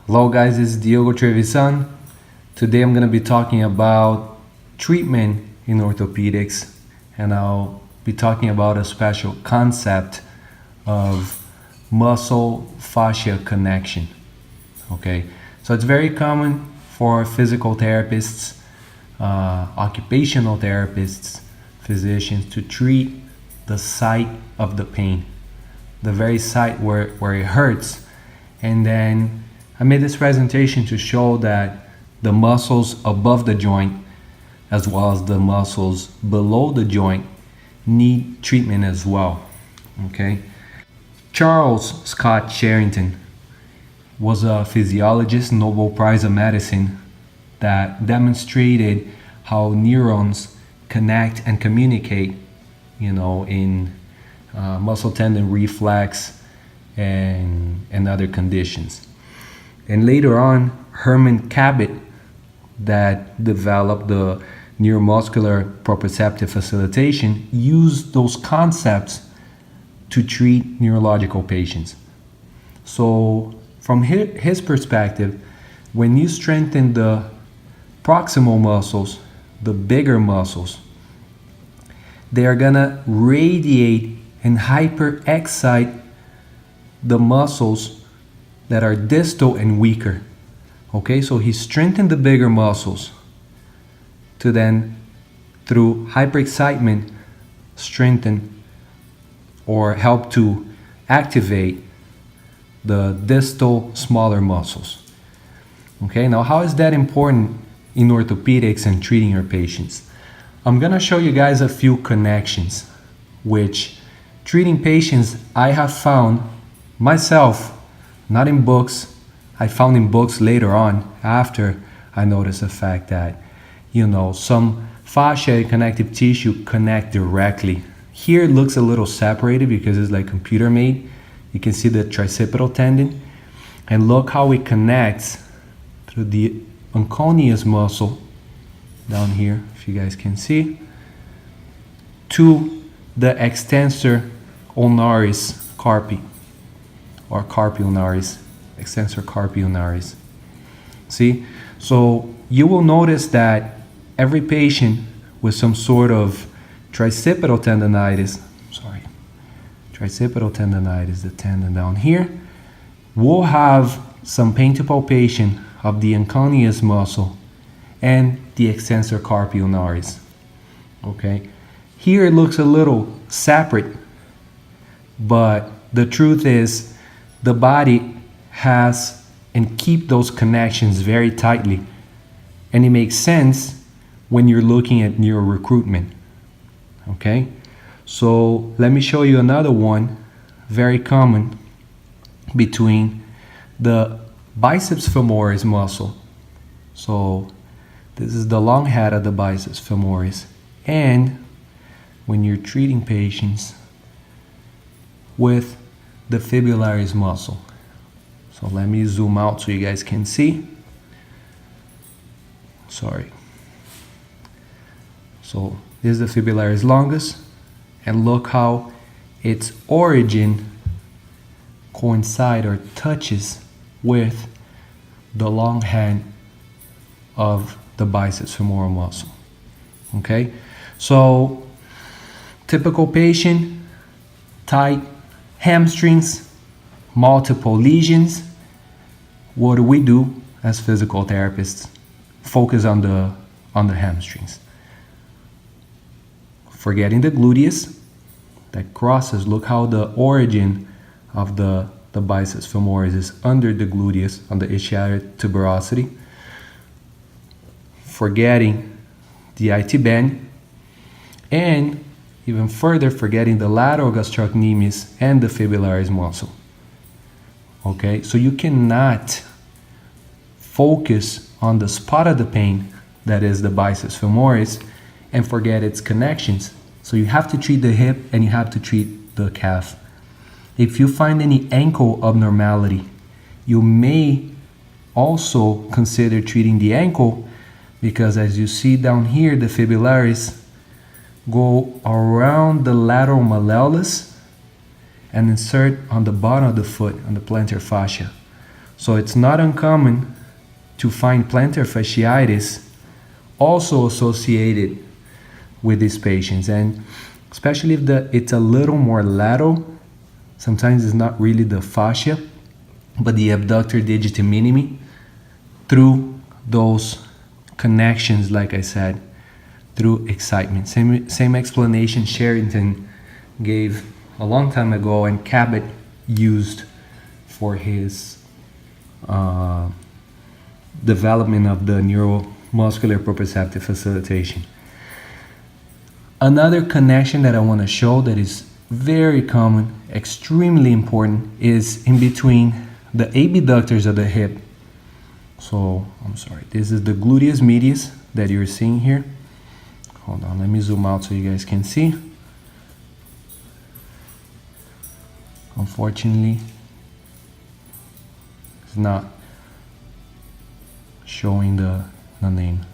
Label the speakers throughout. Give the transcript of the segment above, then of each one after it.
Speaker 1: Hello guys, this is Diogo Trevisan. Today I'm going to be talking about treatment in orthopedics, and I'll be talking about a special concept of muscle fascia connection. Okay, so it's very common for physical therapists, occupational therapists, physicians to treat the site of the pain, the very site where it hurts. And then I made this presentation to show that the muscles above the joint as well as the muscles below the joint need treatment as well. Okay. Charles Scott Sherrington was a physiologist, Nobel Prize of Medicine, that demonstrated how neurons connect and communicate, in muscle tendon reflex and other conditions. And later on, Herman Cabot, that developed the neuromuscular proprioceptive facilitation, used those concepts to treat neurological patients. So from his perspective, when you strengthen the proximal muscles, the bigger muscles, they are gonna radiate and hyperexcite the muscles that are distal and weaker. Okay, so he strengthened the bigger muscles to then, through hyperexcitement, strengthen or help to activate the distal smaller muscles. Okay, now how is that important in orthopedics and treating your patients? I'm gonna show you guys a few connections which treating patients I have found myself, not in books. I found in books later on after I noticed the fact that, some fascia and connective tissue connect directly. Here it looks a little separated because it's like computer made. You can see the tricipital tendon, and look how it connects through the unconeus muscle down here, if you guys can see, to the extensor ulnaris carpi, or carpi ulnaris, extensor carpi ulnaris. See? So you will notice that every patient with some sort of tricipital tendonitis, the tendon down here, will have some pain to palpation of the unconeus muscle and the extensor carpi ulnaris. Okay? Here it looks a little separate, but the truth is the body has and keep those connections very tightly, and it makes sense when you're looking at neuro recruitment. Okay, so let me show you another one, very common, between the biceps femoris muscle. So this is the long head of the biceps femoris, and when you're treating patients with the fibularis muscle. So let me zoom out so you guys can see. So this is the fibularis longus, and look how its origin coincides or touches with the long head of the biceps femoral muscle. Okay, so typical patient, tight hamstrings, multiple lesions. What do we do as physical therapists? Focus on the hamstrings. Forgetting the gluteus that crosses. Look how the origin of the biceps femoris is under the gluteus on the ischiatic tuberosity. Forgetting the IT band, and even further forgetting the lateral gastrocnemius and the fibularis muscle. Okay, so you cannot focus on the spot of the pain, that is the biceps femoris, and forget its connections. So you have to treat the hip and you have to treat the calf. If you find any ankle abnormality, you may also consider treating the ankle, because as you see down here, the fibularis go around the lateral malleolus and insert on the bottom of the foot, on the plantar fascia. So it's not uncommon to find plantar fasciitis also associated with these patients, and especially if it's a little more lateral. Sometimes it's not really the fascia, but the abductor digiti minimi, through those connections, like I said, through excitement. Same explanation Sherrington gave a long time ago and Cabot used for his development of the neuromuscular proprioceptive facilitation. Another connection that I want to show that is very common, extremely important, is in between the abductors of the hip. So, I'm sorry, this is the gluteus medius that you're seeing here. Hold on, let me zoom out so you guys can see. Unfortunately, it's not showing the name.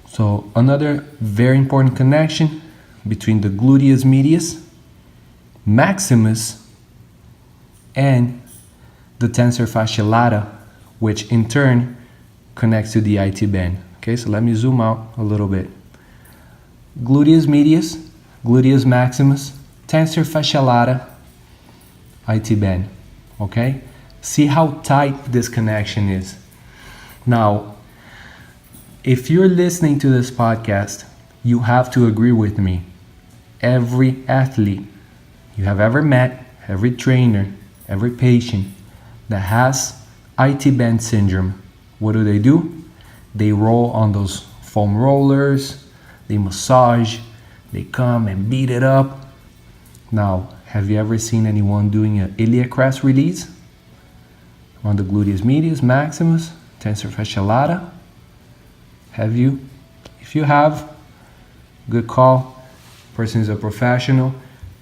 Speaker 1: So another very important connection between the gluteus medius, maximus, and the tensor fascia lata, which in turn connects to the IT band. Okay, so let me zoom out a little bit. Gluteus medius, gluteus maximus, tensor fascia lata, IT band. Okay, see how tight this connection is. Now, if you're listening to this podcast, you have to agree with me. Every athlete you have ever met, every trainer, every patient that has IT band syndrome, what do? They roll on those foam rollers, they massage, they come and beat it up. Now, have you ever seen anyone doing an iliac crest release on the gluteus medius, maximus, tensor fascia lata? Have you? If you have, good call. Person is a professional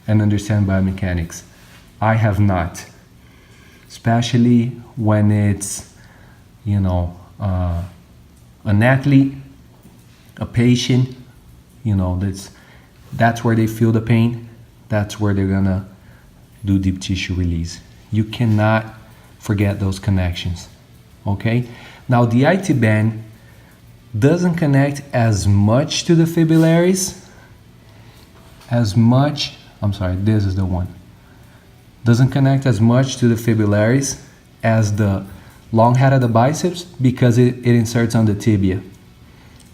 Speaker 1: and understand biomechanics. I have not, especially when it's, an athlete, a patient. That's where they feel the pain. That's where they're gonna do deep tissue release. You cannot forget those connections. Okay. Now the IT band doesn't connect as much to the fibrillaries this is the one. Doesn't connect as much to the fibrillaries as the long head of the biceps because it inserts on the tibia.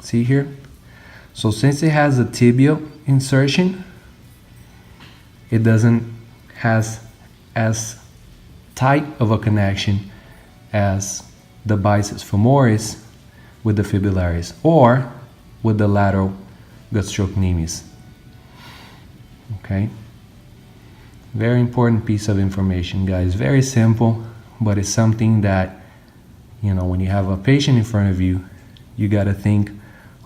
Speaker 1: See here? So since it has a tibial insertion, it doesn't has as tight of a connection as the biceps femoris with the fibrillaries or with the lateral gastrocnemius. Okay? Very important piece of information, guys. Very simple, but it's something that, when you have a patient in front of you, you got to think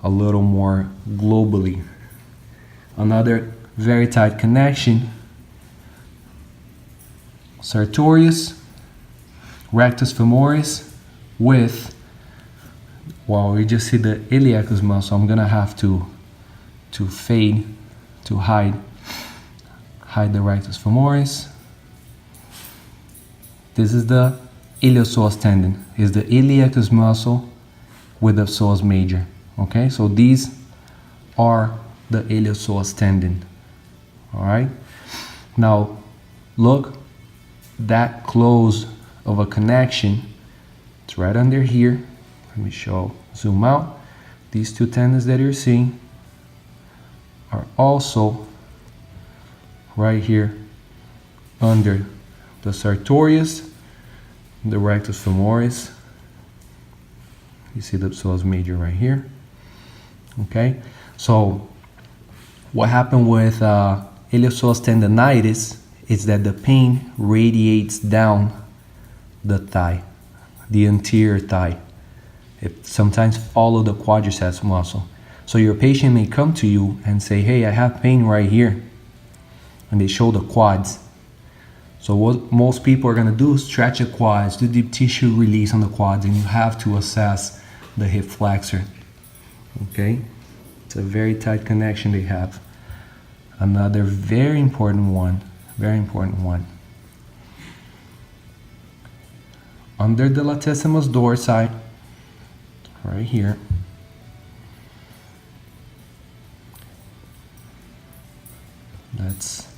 Speaker 1: a little more globally. Another very tight connection, sartorius, rectus femoris with, we just see the iliacus muscle. I'm gonna have to fade, to hide the rectus femoris. This is the iliopsoas tendon, is the iliacus muscle with the psoas major. Okay, so these are the iliopsoas tendon. All right, now look, that close of a connection, it's right under here. Let me zoom out. These two tendons that you're seeing are also right here under the sartorius, the rectus femoris. You see the psoas major right here. Okay, so what happened with iliopsoas tendonitis is that the pain radiates down the thigh, the anterior thigh. It sometimes follows the quadriceps muscle. So your patient may come to you and say, hey, I have pain right here. And they show the quads. So what most people are gonna do is stretch the quads, do deep tissue release on the quads, and you have to assess the hip flexor. Okay? It's a very tight connection they have. Another very important one. under the latissimus dorsi, right here. Let's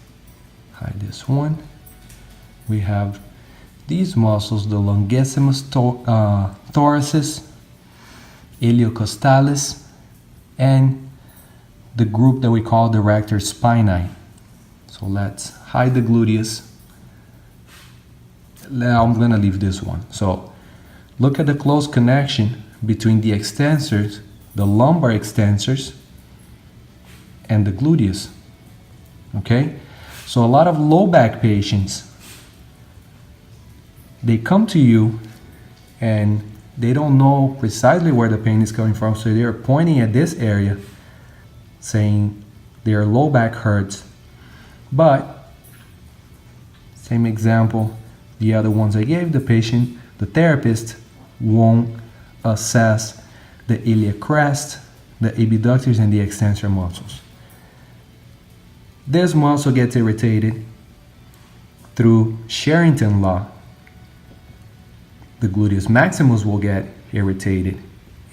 Speaker 1: hide this one. We have these muscles, the longissimus thoracis, iliocostalis, and the group that we call the rector spinae. So let's hide the gluteus. Now I'm gonna leave this one. So look at the close connection between the extensors, the lumbar extensors, and the gluteus. Okay? So a lot of low back patients, they come to you and they don't know precisely where the pain is coming from, so they're pointing at this area saying their low back hurts. But same example, the other ones I gave, the patient, the therapist won't assess the iliac crest, the abductors, and the extensor muscles. This muscle gets irritated through Sherrington law. The gluteus maximus will get irritated,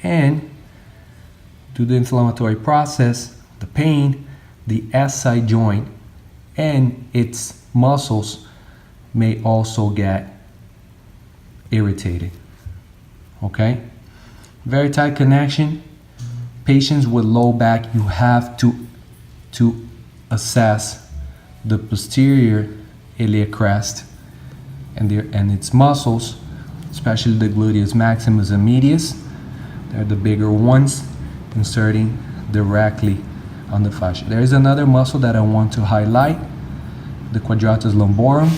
Speaker 1: and due to the inflammatory process, the pain, the SI joint and its muscles may also get irritated. Okay? Very tight connection. Patients with low back, you have to assess the posterior iliac crest and its muscles, especially the gluteus maximus and medius. They're the bigger ones, inserting directly on the fascia. There is another muscle that I want to highlight, the Quadratus Lumborum.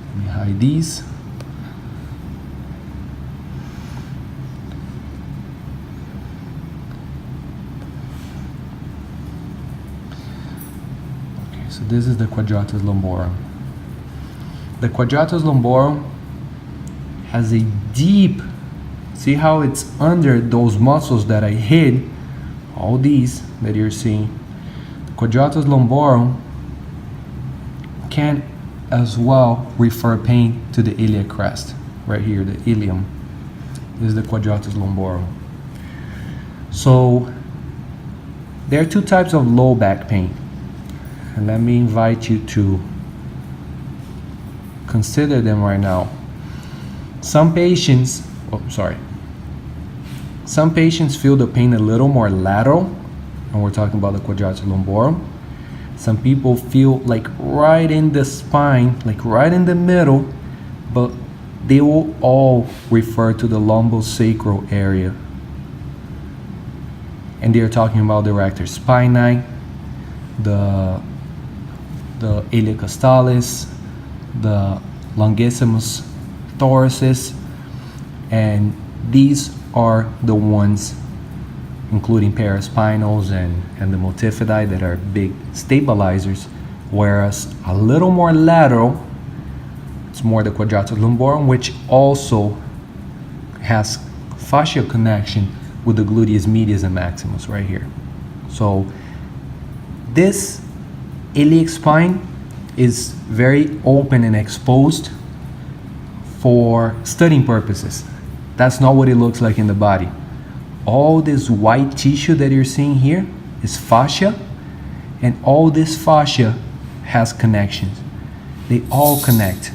Speaker 1: Let me hide these. Okay, so this is the Quadratus Lumborum. The Quadratus Lumborum has a deep, see how it's under those muscles that I hid, all these that you're seeing. The Quadratus Lumborum can as well refer pain to the iliac crest, right here, the ilium. This is the Quadratus Lumborum. So there are two types of low back pain, and let me invite you to consider them right now. Some patients feel the pain a little more lateral, and we're talking about the Quadratus Lumborum. Some people feel like right in the spine, like right in the middle, but they will all refer to the lumbosacral area. And they're talking about the rector spinae, the iliocostalis, the longissimus thoracis, and these are the ones including paraspinals and the multifidi that are big stabilizers, whereas a little more lateral, it's more the Quadratus Lumborum, which also has fascial connection with the gluteus medius and maximus right here. So this iliac spine is very open and exposed for studying purposes. That's not what it looks like in the body. All this white tissue that you're seeing here is fascia, and all this fascia has connections. They all connect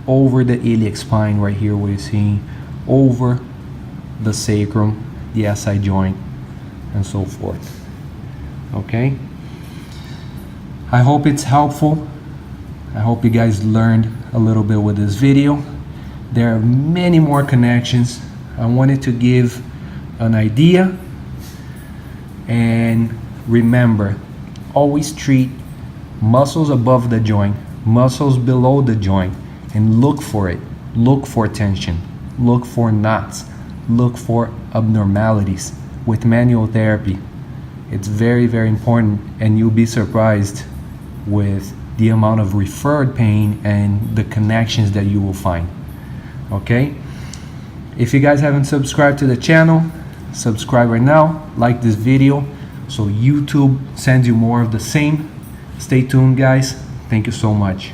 Speaker 1: over the iliac spine right here, what you're seeing, over the sacrum, the SI joint, and so forth. Okay? I hope it's helpful. I hope you guys learned a little bit with this video. There are many more connections. I wanted to give an idea, and remember, always treat muscles above the joint, muscles below the joint, and look for it. Look for tension, look for knots, look for abnormalities with manual therapy. It's very, very important, and you'll be surprised with the amount of referred pain and the connections that you will find. Okay? If you guys haven't subscribed to the channel, subscribe right now, like this video so YouTube sends you more of the same. Stay tuned, guys. Thank you so much.